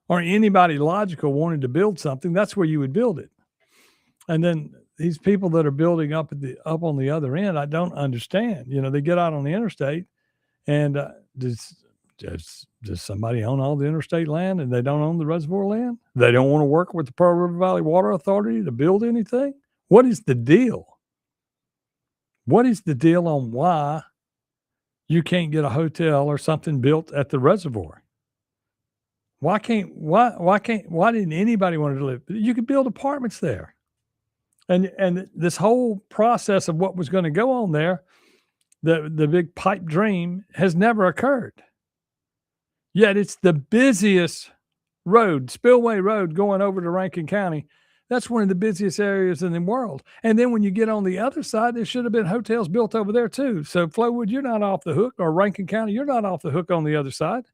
or anybody logical wanted to build something, that's where you would build it. And then these people that are building up on the other end, I don't understand. They get out on the interstate, and does somebody own all the interstate land and they don't own the reservoir land? They don't want to work with the Pearl River Valley Water Authority to build anything? What is the deal? What is the deal on why you can't get a hotel or something built at the reservoir? Why didn't anybody want to live? You could build apartments there. And this whole process of what was going to go on there, the big pipe dream, has never occurred. Yet it's the busiest road, Spillway Road, going over to Rankin County. That's one of the busiest areas in the world. And then when you get on the other side, there should have been hotels built over there too. So Flowood, you're not off the hook, or Rankin County, you're not off the hook on the other side.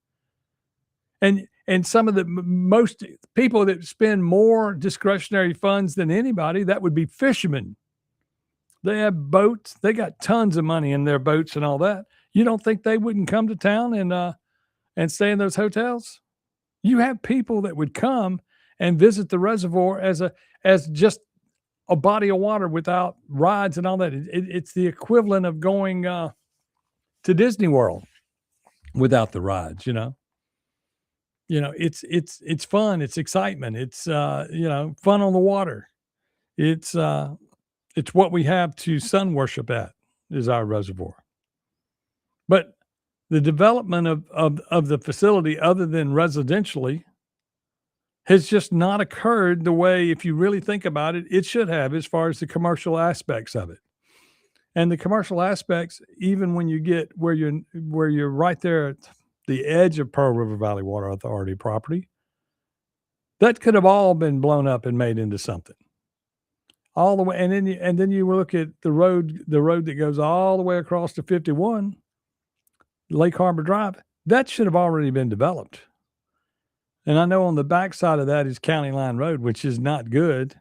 And some of the most people that spend more discretionary funds than anybody, that would be fishermen. They have boats. They got tons of money in their boats and all that. You don't think they wouldn't come to town and stay in those hotels? You have people that would come and visit the reservoir as just a body of water without rides and all that. It's the equivalent of going to Disney World without the rides. It's fun. It's excitement. It's fun on the water. It's what we have to sun worship at, is our reservoir. But the development of the facility, other than residentially, has just not occurred the way, if you really think about it, it should have, as far as the commercial aspects of it. And the commercial aspects, even when you get where you're right there at the edge of Pearl River Valley Water Authority property, that could have all been blown up and made into something. All the way, and then you look at the road that goes all the way across to 51, Lake Harbor Drive. That should have already been developed. And I know on the backside of that is County Line Road, which is not good.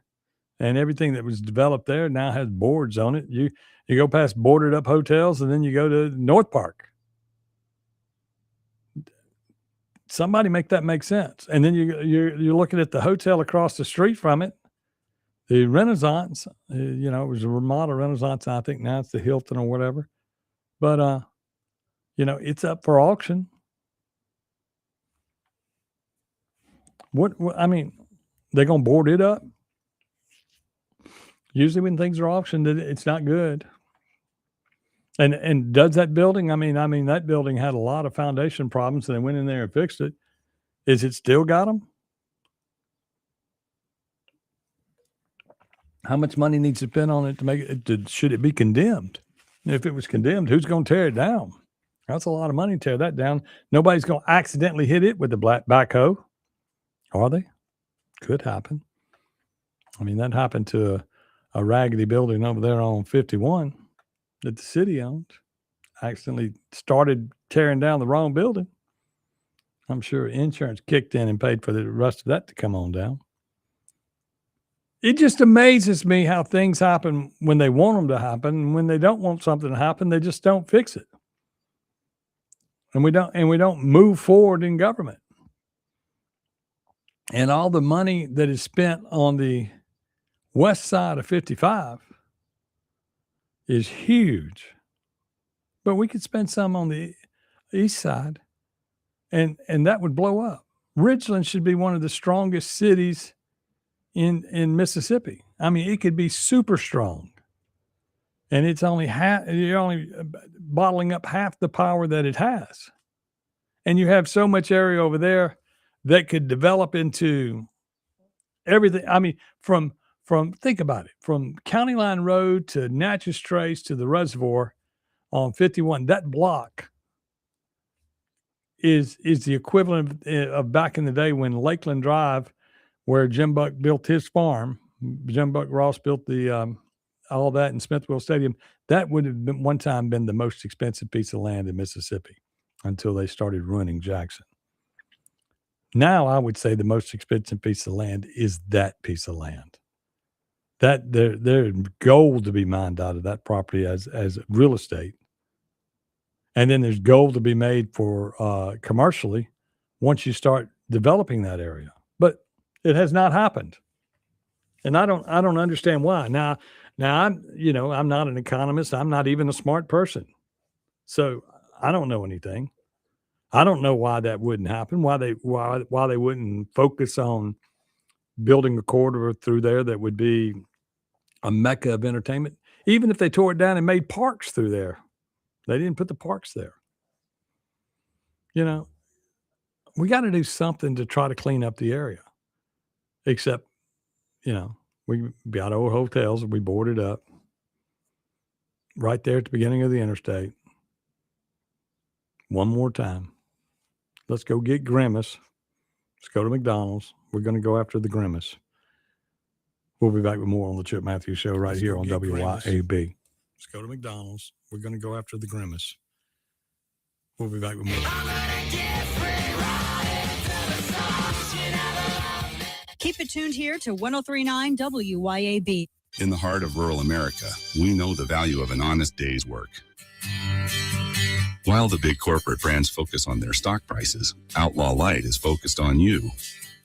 And everything that was developed there now has boards on it. You go past boarded up hotels, and then you go to North Park. Somebody make that make sense. And then you're looking at the hotel across the street from it, the Renaissance. It was a remodel Renaissance. I think now it's the Hilton or whatever. But it's up for auction. What I mean, they're gonna board it up. Usually when things are auctioned, it's not good. And does that building? I mean, that building had a lot of foundation problems, and they went in there and fixed it. Is it still got them? How much money needs to be spent on it to make it? Should it be condemned? If it was condemned, who's going to tear it down? That's a lot of money to tear that down. Nobody's going to accidentally hit it with the black backhoe, are they? Could happen. I mean, that happened to a raggedy building over there on 51 that the city owned. Accidentally started tearing down the wrong building. I'm sure insurance kicked in and paid for the rest of that to come on down. It just amazes me how things happen when they want them to happen, and when they don't want something to happen, they just don't fix it. And we don't move forward in government. And all the money that is spent on the west side of 55 is huge. But we could spend some on the east side, and that would blow up. Ridgeland should be one of the strongest cities in Mississippi. I mean, it could be super strong. And it's only you're only bottling up half the power that it has. And you have so much area over there that could develop into everything. I mean, from think about it, from County Line Road to Natchez Trace to the reservoir on 51, that block is the equivalent of back in the day when Lakeland Drive, where Jim Buck built his farm, Jim Buck Ross built the all that in Smithville Stadium. That would have been one time been the most expensive piece of land in Mississippi until they started ruining Jackson. Now I would say the most expensive piece of land is that piece of land. That there's gold to be mined out of that property as real estate. And then there's gold to be made for commercially once you start developing that area, but it has not happened. And I don't understand why. Now I'm not an economist. I'm not even a smart person. So I don't know anything. I don't know why that wouldn't happen. Why they wouldn't focus on building a corridor through there that would be a mecca of entertainment. Even if they tore it down and made parks through there, they didn't put the parks there. We got to do something to try to clean up the area. Except, we got old hotels and we boarded up right there at the beginning of the interstate. One more time. Let's go get Grimace. Let's go to McDonald's. We're going to go after the Grimace. We'll be back with more on the Chip Matthews Show right here on WYAB. Let's go to McDonald's. We're going to go after the Grimace. We'll be back with more. Keep it tuned here to 103.9 WYAB. In the heart of rural America, we know the value of an honest day's work. While the big corporate brands focus on their stock prices, Outlaw Light is focused on you.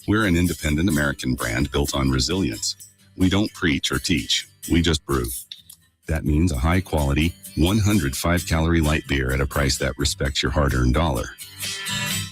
We're an independent American brand built on resilience. We don't preach or teach, we just brew. That means a high-quality, 105-calorie light beer at a price that respects your hard-earned dollar.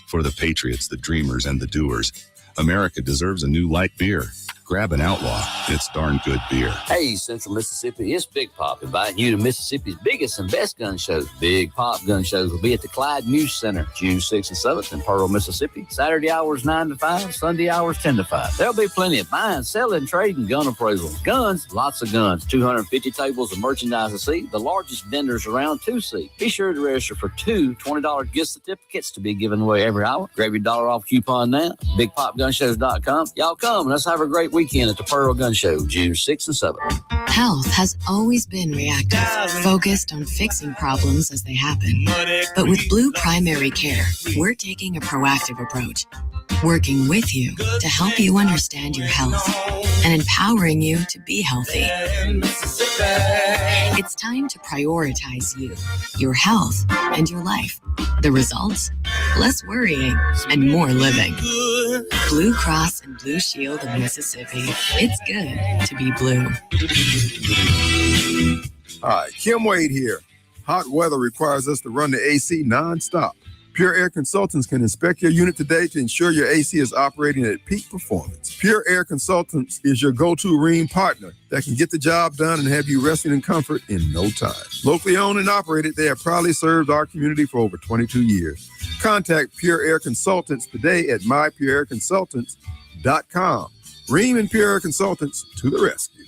For the patriots, the dreamers, and the doers, America deserves a new light beer. Grab an Outlaw. It's darn good beer. Hey, Central Mississippi, it's Big Pop inviting you to Mississippi's biggest and best gun shows. Big Pop gun shows will be at the Clyde News Center, June 6th and 7th in Pearl, Mississippi. Saturday hours 9 to 5, Sunday hours 10 to 5. There'll be plenty of buying, selling, trading, gun appraisals. Guns, lots of guns. 250 tables of merchandise to see. The largest vendors around to see. Be sure to register for 2 $20 gift certificates to be given away every hour. Grab your $1 off coupon now. BigPopGunShows.com. Y'all come. Let's have a great weekend at the Pearl Gun Show, June 6th and 7th. Health has always been reactive, focused on fixing problems as they happen. But with Blue Primary Care, we're taking a proactive approach, working with you to help you understand your health and empowering you to be healthy. It's time to prioritize you, your health, and your life. The results? Less worrying and more living. Blue Cross and Blue Shield of Mississippi. It's good to be blue. Hi, Kim Wade here. Hot weather requires us to run the AC nonstop. Pure Air Consultants can inspect your unit today to ensure your AC is operating at peak performance. Pure Air Consultants is your go-to Rheem partner that can get the job done and have you resting in comfort in no time. Locally owned and operated, they have proudly served our community for over 22 years. Contact Pure Air Consultants today at mypureairconsultants.com. Rheem and Pure Air Consultants to the rescue.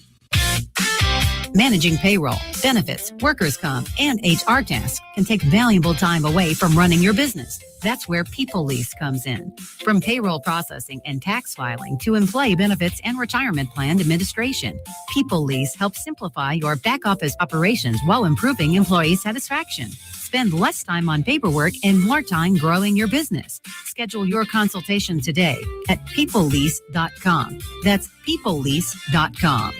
Managing payroll, benefits, workers' comp, and HR tasks can take valuable time away from running your business. That's where People Lease comes in. From payroll processing and tax filing to employee benefits and retirement plan administration, People Lease helps simplify your back office operations while improving employee satisfaction. Spend less time on paperwork and more time growing your business. Schedule your consultation today at peoplelease.com. That's peoplelease.com.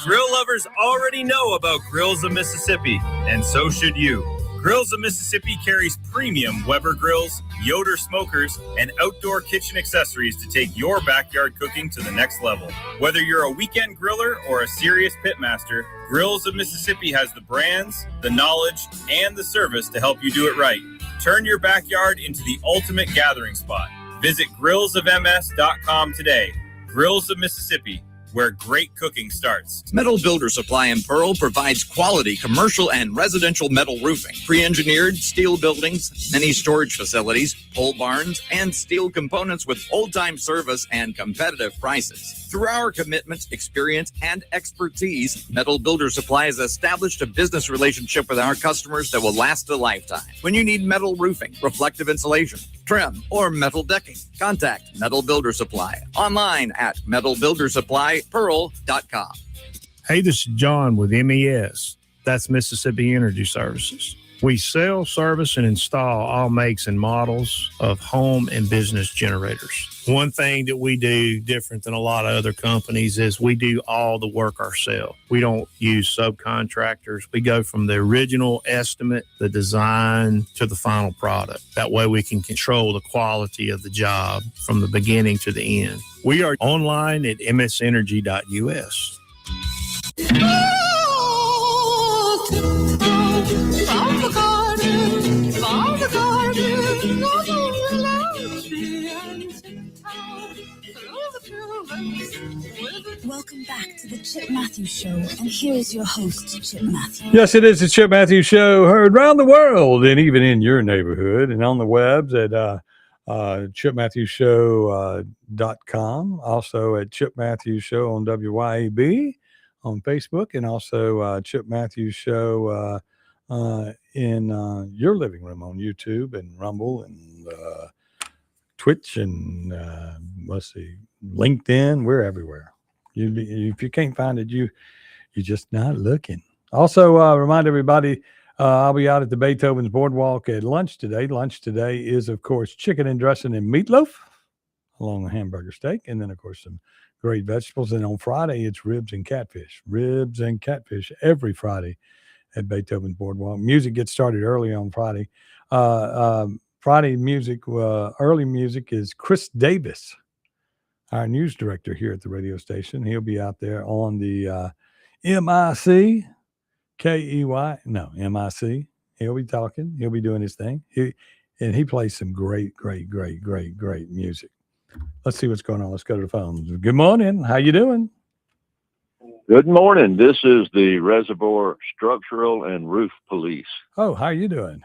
Grill lovers already know about Grills of Mississippi, and so should you. Grills of Mississippi carries premium Weber grills, Yoder smokers, and outdoor kitchen accessories to take your backyard cooking to the next level. Whether you're a weekend griller or a serious pitmaster, Grills of Mississippi has the brands, the knowledge, and the service to help you do it right. Turn your backyard into the ultimate gathering spot. Visit grillsofms.com today. Grills of Mississippi, where great cooking starts. Metal Builder Supply in Pearl provides quality commercial and residential metal roofing, pre-engineered steel buildings, many storage facilities, pole barns, and steel components with old-time service and competitive prices. Through our commitment, experience, and expertise, Metal Builder Supply has established a business relationship with our customers that will last a lifetime. When you need metal roofing, reflective insulation, trim, or metal decking, contact Metal Builder Supply online at metalbuildersupplypearl.com. Hey, this is John with MES. That's Mississippi Energy Services. We sell, service, and install all makes and models of home and business generators. One thing that we do different than a lot of other companies is we do all the work ourselves. We don't use subcontractors. We go from the original estimate, the design, to the final product. That way we can control the quality of the job from the beginning to the end. We are online at msenergy.us. Welcome back to the Chip Matthews Show, and here is your host, Chip Matthews. Yes, it is the Chip Matthews Show, heard around the world and even in your neighborhood and on the webs at chipmatthewsshow.com, also at Chip Matthews Show on WYAB on Facebook, and also Chip Matthews Show in your living room on YouTube and Rumble and Twitch and let's see, LinkedIn. We're everywhere. If you can't find it, you're just not looking. Also, remind everybody, I'll be out at the Beethoven's Boardwalk at lunch today. Lunch today is, of course, chicken and dressing and meatloaf, along with hamburger steak, and then, of course, some great vegetables. And on Friday, it's ribs and catfish. Ribs and catfish every Friday at Beethoven's Boardwalk. Music gets started early on Friday. Friday music, early music is Chris Davis, our news director here at the radio station. He'll be out there on the MIC. He'll be talking. He'll be doing his thing. He plays some great music. Let's see what's going on. Let's go to the phones. Good morning. How you doing? Good morning. This is the Reservoir Structural and Roof Police. Oh, how you doing?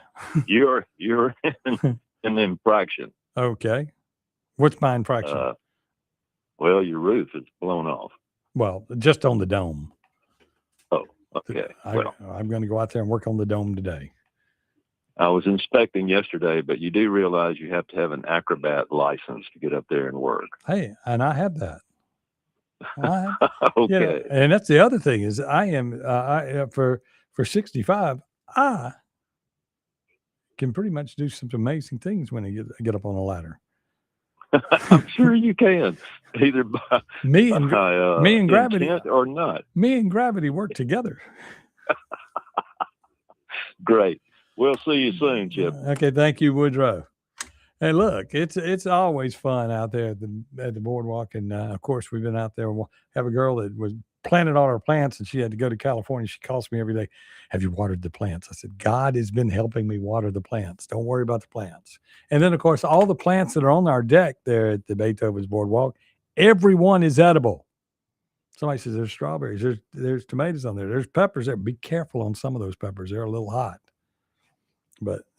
You're in an infraction. Okay. What's my infraction? Well, your roof is blown off. Well, just on the dome. Oh, okay. I'm going to go out there and work on the dome today. I was inspecting yesterday, but you do realize you have to have an acrobat license to get up there and work. Hey, and I have that. Okay. Yeah, and that's the other thing is I am for 65, I can pretty much do some amazing things when I get up on a ladder. I'm sure you can, either by me and gravity or not. Me and gravity work together. Great. We'll see you soon, Chip. Okay, thank you, Woodrow. Hey, look, it's always fun out there at the boardwalk, and of course we've been out there. We'll have a girl that was planted all her plants, and she had to go to California. She calls me every day. Have you watered the plants? I said, God has been helping me water the plants. Don't worry about the plants. And then, of course, all the plants that are on our deck there at the Beethoven's Boardwalk, everyone is edible. Somebody says there's strawberries, there's tomatoes on there, there's peppers there. Be careful on some of those peppers; they're a little hot.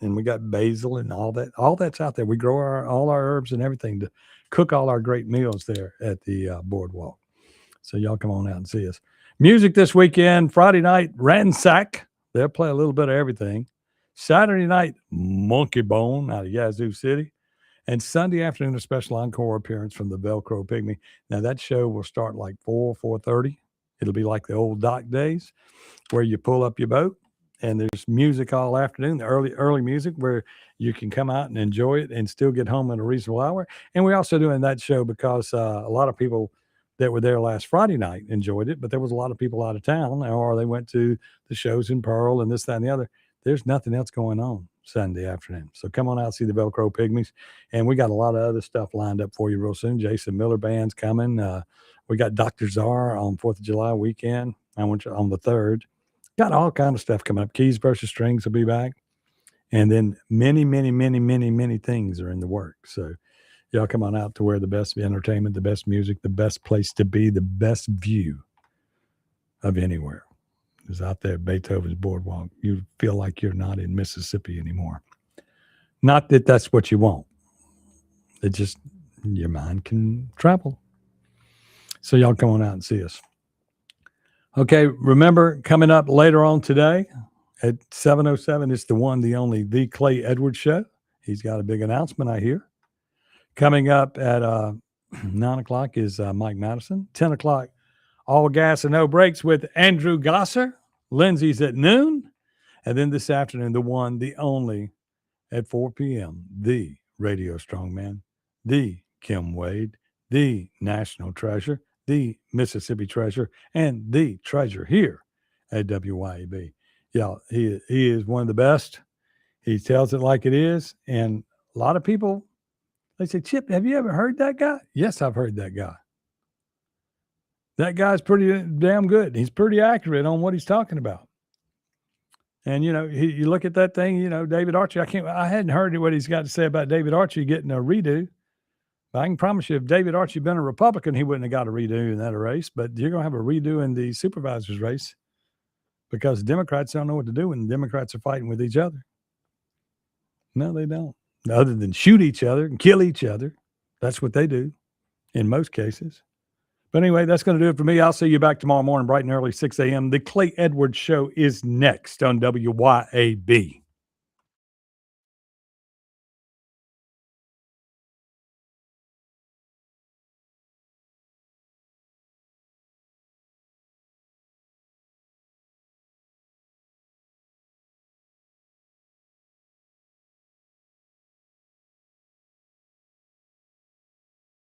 And we got basil and all that. All that's out there. We grow all our herbs and everything to cook all our great meals there at the boardwalk. So y'all come on out and see us. Music this weekend, Friday night, Ransack. They'll play a little bit of everything. Saturday night, Monkey Bone out of Yazoo City. And Sunday afternoon, a special encore appearance from the Velcro Pygmy. Now, that show will start like 4:30. It'll be like the old dock days where you pull up your boat. And there's music all afternoon, the early music where you can come out and enjoy it and still get home at a reasonable hour. And we're also doing that show because a lot of people that were there last Friday night enjoyed it, but there was a lot of people out of town, or they went to the shows in Pearl and this, that, and the other. There's nothing else going on Sunday afternoon. So come on out and see the Velcro Pygmies. And we got a lot of other stuff lined up for you real soon. Jason Miller Band's coming. We got Dr. Czar on 4th of July weekend. I went on the 3rd. Got all kind of stuff coming up. Keys versus Strings will be back. And then many things are in the works. So y'all come on out to where the best entertainment, the best music, the best place to be, the best view of anywhere is out there at Beethoven's Boardwalk. You feel like you're not in Mississippi anymore. Not that that's what you want. It just, your mind can travel. So y'all come on out and see us. Okay, remember, coming up later on today at 7:07, it's the one, the only, the Clay Edwards Show. He's got a big announcement, I hear. Coming up at 9 o'clock is Mike Madison. 10 o'clock, All Gas and No Brakes with Andrew Gosser. Lindsay's at noon. And then this afternoon, the one, the only, at 4 p.m., the Radio Strongman, the Kim Wade, the National Treasure, the Mississippi Treasure, and the Treasure here at WYAB. Yeah, he is one of the best. He tells it like it is. And a lot of people, they say, Chip, have you ever heard that guy? Yes, I've heard that guy. That guy's pretty damn good. He's pretty accurate on what he's talking about. And, you know, you look at that thing, you know, David Archie, I hadn't heard what he's got to say about David Archie getting a redo. But I can promise you, if David Archie had been a Republican, he wouldn't have got a redo in that race. But you're going to have a redo in the supervisor's race because Democrats don't know what to do when the Democrats are fighting with each other. No, they don't. Other than shoot each other and kill each other. That's what they do in most cases. But anyway, that's going to do it for me. I'll see you back tomorrow morning, bright and early, 6 a.m. The Clay Edwards Show is next on WYAB.